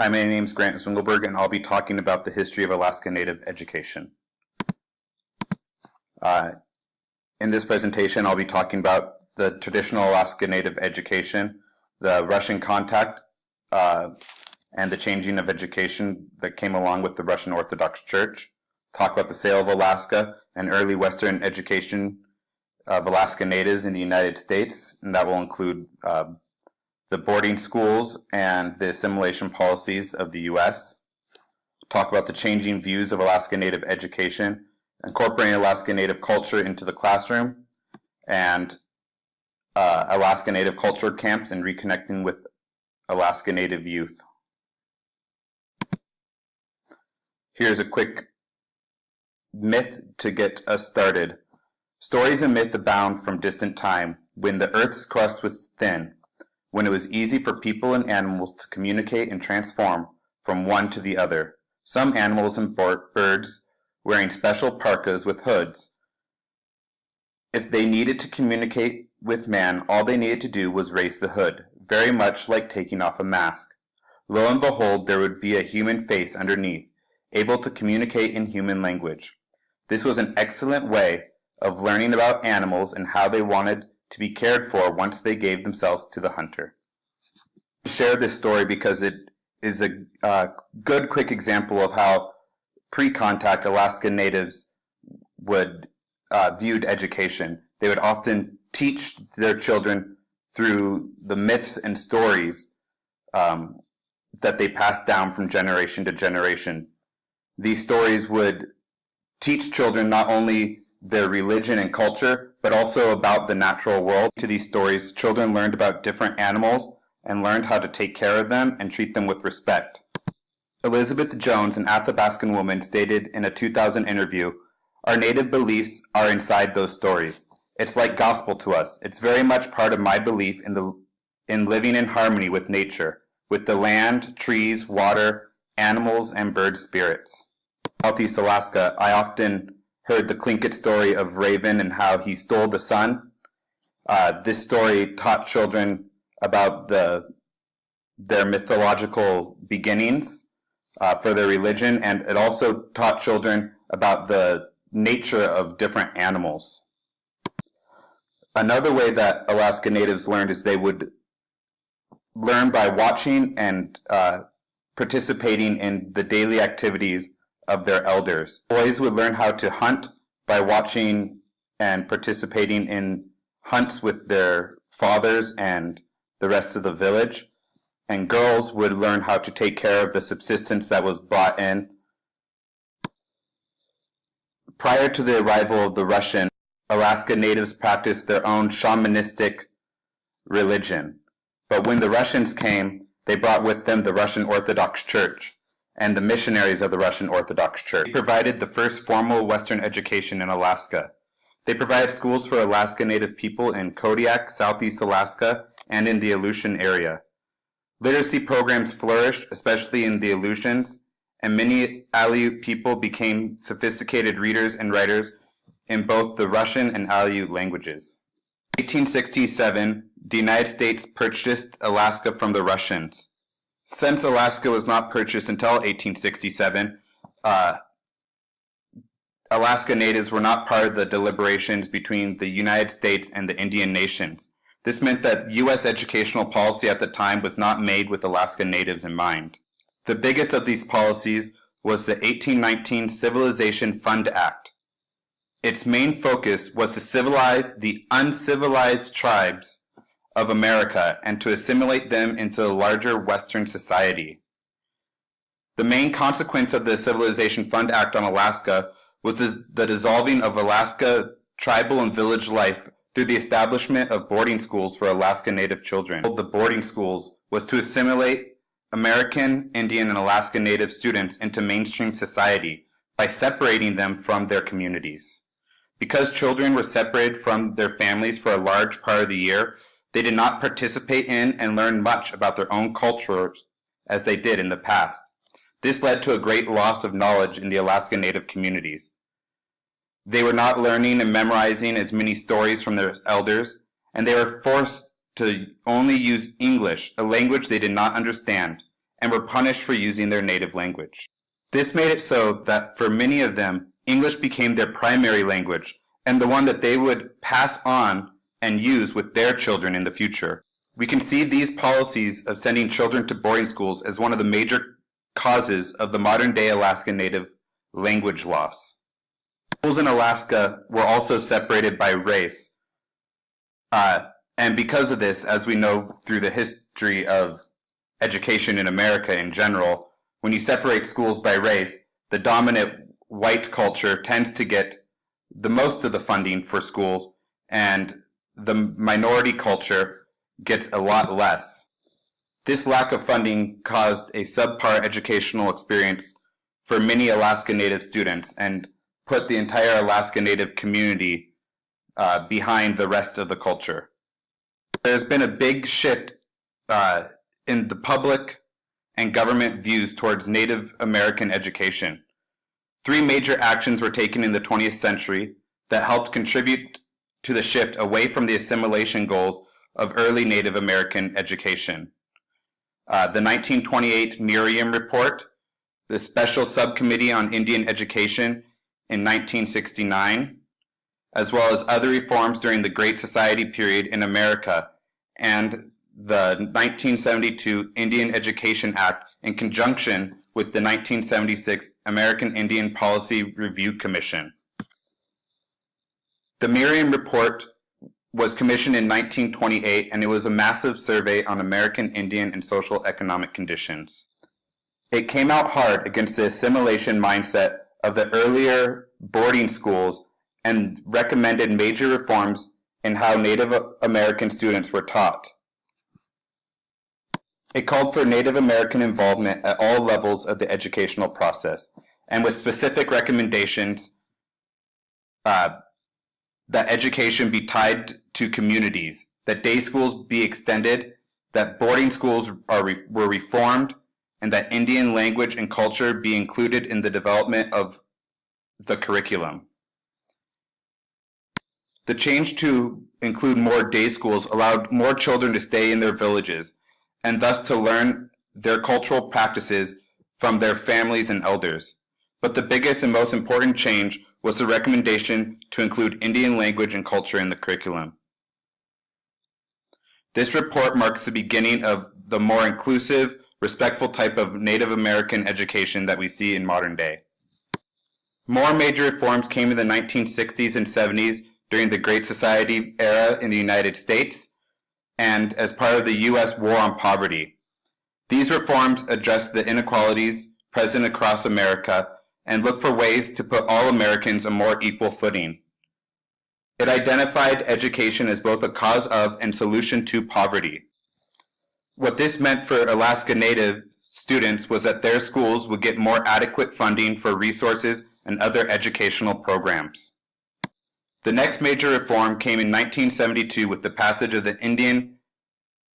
Hi, my name is Grant Swingelberg, and I'll be talking about the history of Alaska Native education. In this presentation, I'll be talking about the traditional Alaska Native education, the Russian contact, and the changing of education that came along with the Russian Orthodox Church, talk about the sale of Alaska and early Western education of Alaska Natives in the United States, and that will include the boarding schools and the assimilation policies of the U.S. Talk about the changing views of Alaska Native education, incorporating Alaska Native culture into the classroom, and Alaska Native culture camps and reconnecting with Alaska Native youth. Here's a quick myth to get us started. Stories and myth abound from distant time, when the earth's crust was thin, when it was easy for people and animals to communicate and transform from one to the other. Some animals and birds wearing special parkas with hoods. If they needed to communicate with man, all they needed to do was raise the hood, very much like taking off a mask. Lo and behold, there would be a human face underneath, able to communicate in human language. This was an excellent way of learning about animals and how they wanted to be cared for once they gave themselves to the hunter. I share this story because it is a good quick example of how pre-contact Alaska Natives would viewed education. They would often teach their children through the myths and stories that they passed down from generation to generation. These stories would teach children not only their religion and culture, but also about the natural world. To these stories, children learned about different animals and learned how to take care of them and treat them with respect. Elizabeth Jones, an Athabascan woman, stated in a 2000 interview, "Our native beliefs are inside those stories. It's like gospel to us. It's very much part of my belief in living in harmony with nature, with the land, trees, water, animals, and bird spirits." Southeast Alaska, I often heard the Tlingit story of Raven and how he stole the sun. This story taught children about their mythological beginnings for their religion, and it also taught children about the nature of different animals. Another way that Alaska Natives learned is they would learn by watching and participating in the daily activities of their elders. Boys would learn how to hunt by watching and participating in hunts with their fathers and the rest of the village. And girls would learn how to take care of the subsistence that was brought in. Prior to the arrival of the Russian, Alaska Natives practiced their own shamanistic religion. But when the Russians came, they brought with them the Russian Orthodox Church and the missionaries of the Russian Orthodox Church. They provided the first formal Western education in Alaska. They provided schools for Alaska Native people in Kodiak, Southeast Alaska, and in the Aleutian area. Literacy programs flourished, especially in the Aleutians, and many Aleut people became sophisticated readers and writers in both the Russian and Aleut languages. In 1867, the United States purchased Alaska from the Russians. Since Alaska was not purchased until 1867, Alaska Natives were not part of the deliberations between the United States and the Indian nations. This meant that U.S. educational policy at the time was not made with Alaska Natives in mind. The biggest of these policies was the 1819 Civilization Fund Act. Its main focus was to civilize the uncivilized tribes of America and to assimilate them into a larger Western society. The main consequence of the Civilization Fund Act on Alaska was the dissolving of Alaska tribal and village life through the establishment of boarding schools for Alaska Native children. The boarding schools was to assimilate American, Indian, and Alaska Native students into mainstream society by separating them from their communities. Because children were separated from their families for a large part of the year, they did not participate in and learn much about their own cultures as they did in the past. This led to a great loss of knowledge in the Alaska Native communities. They were not learning and memorizing as many stories from their elders, and they were forced to only use English, a language they did not understand, and were punished for using their native language. This made it so that for many of them, English became their primary language and the one that they would pass on and use with their children in the future. We can see these policies of sending children to boarding schools as one of the major causes of the modern-day Alaska Native language loss. Schools in Alaska were also separated by race. And because of this, as we know through the history of education in America in general, when you separate schools by race, the dominant white culture tends to get the most of the funding for schools, and the minority culture gets a lot less. This lack of funding caused a subpar educational experience for many Alaska Native students and put the entire Alaska Native community behind the rest of the culture. There's been a big shift in the public and government views towards Native American education. 3 major actions were taken in the 20th century that helped contribute to the shift away from the assimilation goals of early Native American education. The 1928 Merriam Report, the Special Subcommittee on Indian Education in 1969, as well as other reforms during the Great Society period in America, and the 1972 Indian Education Act in conjunction with the 1976 American Indian Policy Review Commission. The Merriam Report was commissioned in 1928, and it was a massive survey on American Indian and social economic conditions. It came out hard against the assimilation mindset of the earlier boarding schools and recommended major reforms in how Native American students were taught. It called for Native American involvement at all levels of the educational process, and with specific recommendations that education be tied to communities, that day schools be extended, that boarding schools were reformed, and that Indian language and culture be included in the development of the curriculum. The change to include more day schools allowed more children to stay in their villages, and thus to learn their cultural practices from their families and elders. But the biggest and most important change was the recommendation to include Indian language and culture in the curriculum. This report marks the beginning of the more inclusive, respectful type of Native American education that we see in modern day. More major reforms came in the 1960s and 70s during the Great Society era in the United States and as part of the U.S. War on Poverty. These reforms addressed the inequalities present across America and looked for ways to put all Americans on a more equal footing. It identified education as both a cause of and solution to poverty. What this meant for Alaska Native students was that their schools would get more adequate funding for resources and other educational programs. The next major reform came in 1972 with the passage of the Indian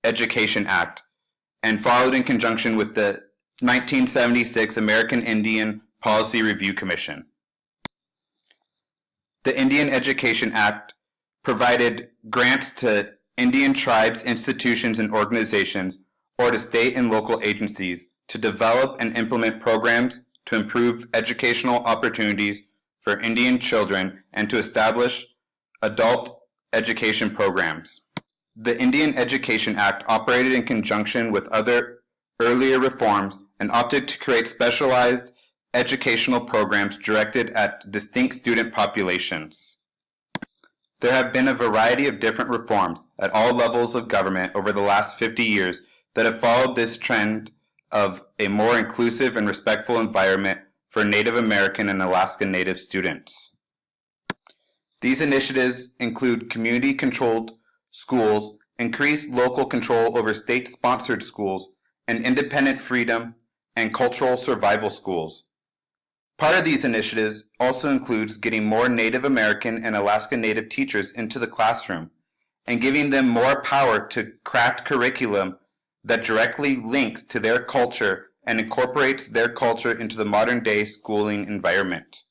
Education Act and followed in conjunction with the 1976 American Indian Policy Review Commission. The Indian Education Act provided grants to Indian tribes, institutions, and organizations, or to state and local agencies to develop and implement programs to improve educational opportunities for Indian children and to establish adult education programs. The Indian Education Act operated in conjunction with other earlier reforms and opted to create specialized educational programs directed at distinct student populations. There have been a variety of different reforms at all levels of government over the last 50 years that have followed this trend of a more inclusive and respectful environment for Native American and Alaska Native students. These initiatives include community-controlled schools, increased local control over state-sponsored schools, and independent freedom and cultural survival schools. Part of these initiatives also includes getting more Native American and Alaska Native teachers into the classroom and giving them more power to craft curriculum that directly links to their culture and incorporates their culture into the modern-day schooling environment.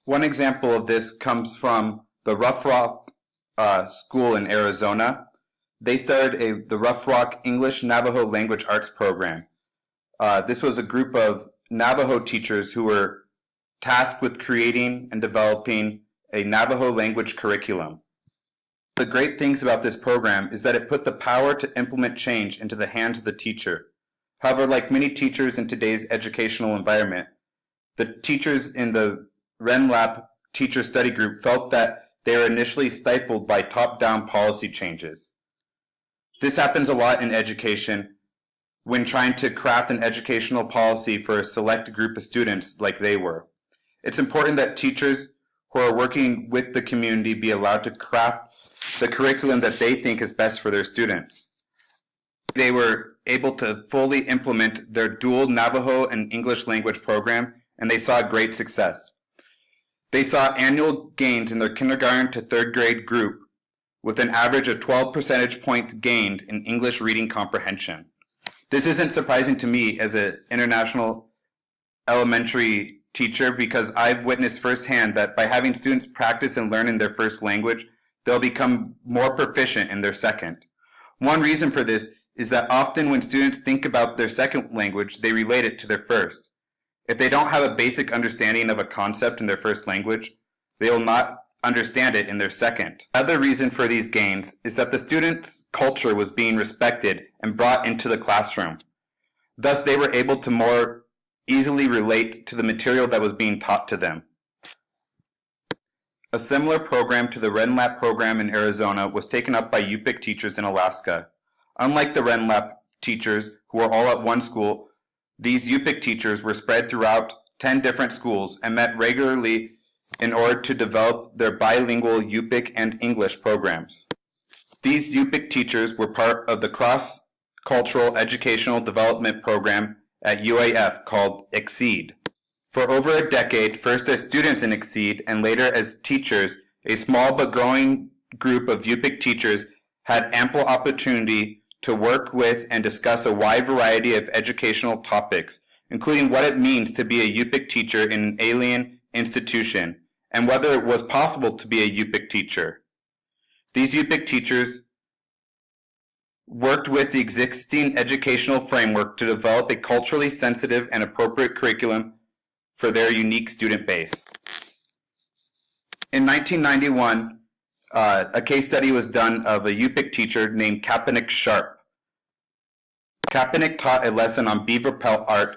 One example of this comes from the Rough Rock School in Arizona. they started the Rough Rock English Navajo Language Arts program. This was a group of Navajo teachers who were tasked with creating and developing a Navajo language curriculum. The great things about this program is that it put the power to implement change into the hands of the teacher. However, like many teachers in today's educational environment, the teachers in the RENLAP teacher study group felt that they were initially stifled by top-down policy changes. This happens a lot in education when trying to craft an educational policy for a select group of students like they were. It's important that teachers who are working with the community be allowed to craft the curriculum that they think is best for their students. They were able to fully implement their dual Navajo and English language program, and they saw great success. They saw annual gains in their kindergarten to third grade group, with an average of 12 percentage points gained in English reading comprehension. This isn't surprising to me as an international elementary teacher, because I've witnessed firsthand that by having students practice and learn in their first language, they'll become more proficient in their second. One reason for this is that often when students think about their second language, they relate it to their first. If they don't have a basic understanding of a concept in their first language, they will not understand it in their second. Another reason for these gains is that the students' culture was being respected and brought into the classroom. Thus, they were able to more easily relate to the material that was being taught to them. A similar program to the RENLAP program in Arizona was taken up by Yupik teachers in Alaska. Unlike the RENLAP teachers, who were all at one school, these Yupik teachers were spread throughout 10 different schools and met regularly in order to develop their bilingual Yupik and English programs. These Yupik teachers were part of the cross-cultural educational development program at UAF called Exceed. For over a decade, first as students in Exceed and later as teachers, a small but growing group of Yupik teachers had ample opportunity to work with and discuss a wide variety of educational topics, including what it means to be a Yupik teacher in an alien institution, and whether it was possible to be a Yupik teacher. These Yupik teachers worked with the existing educational framework to develop a culturally sensitive and appropriate curriculum for their unique student base. In 1991, a case study was done of a Yupik teacher named Kapanik Sharp. Kapanik taught a lesson on beaver pelt art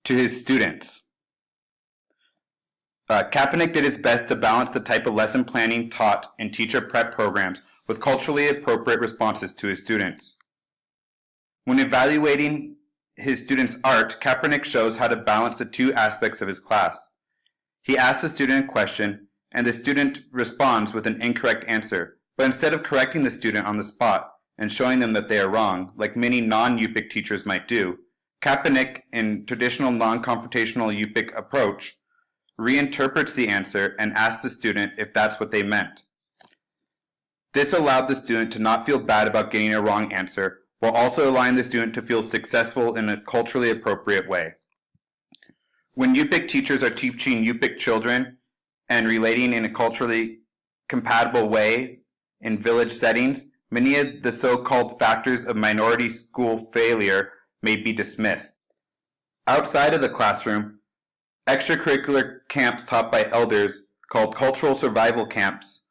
to his students. Kapanik did his best to balance the type of lesson planning taught in teacher prep programs with culturally appropriate responses to his students. When evaluating his students' art, Kapanik shows how to balance the two aspects of his class. He asks the student a question, and the student responds with an incorrect answer, but instead of correcting the student on the spot and showing them that they are wrong, like many non-Yupik teachers might do, Kapanik, in traditional non-confrontational Yupik approach, reinterprets the answer and asks the student if that's what they meant. This allowed the student to not feel bad about getting a wrong answer, while also allowing the student to feel successful in a culturally appropriate way. When Yupik teachers are teaching Yupik children and relating in a culturally compatible way in village settings, many of the so-called factors of minority school failure may be dismissed. Outside of the classroom, extracurricular camps taught by elders called cultural survival camps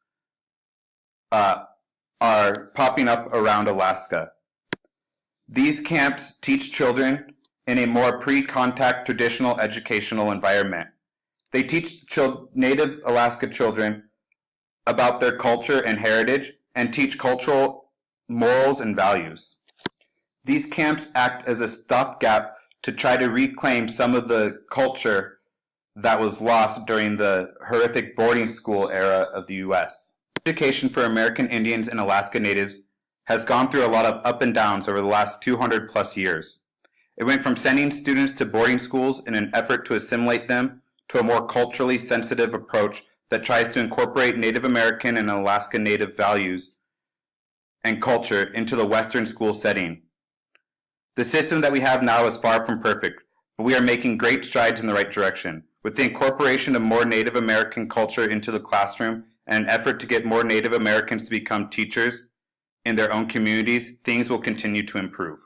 are popping up around Alaska. These camps teach children in a more pre-contact traditional educational environment. They teach Native Alaska children about their culture and heritage and teach cultural morals and values. These camps act as a stopgap to try to reclaim some of the culture that was lost during the horrific boarding school era of the U.S. Education for American Indians and Alaska Natives has gone through a lot of up and downs over the last 200 plus years. It went from sending students to boarding schools in an effort to assimilate them to a more culturally sensitive approach that tries to incorporate Native American and Alaska Native values and culture into the Western school setting. The system that we have now is far from perfect, but we are making great strides in the right direction. With the incorporation of more Native American culture into the classroom and an effort to get more Native Americans to become teachers, in their own communities, things will continue to improve.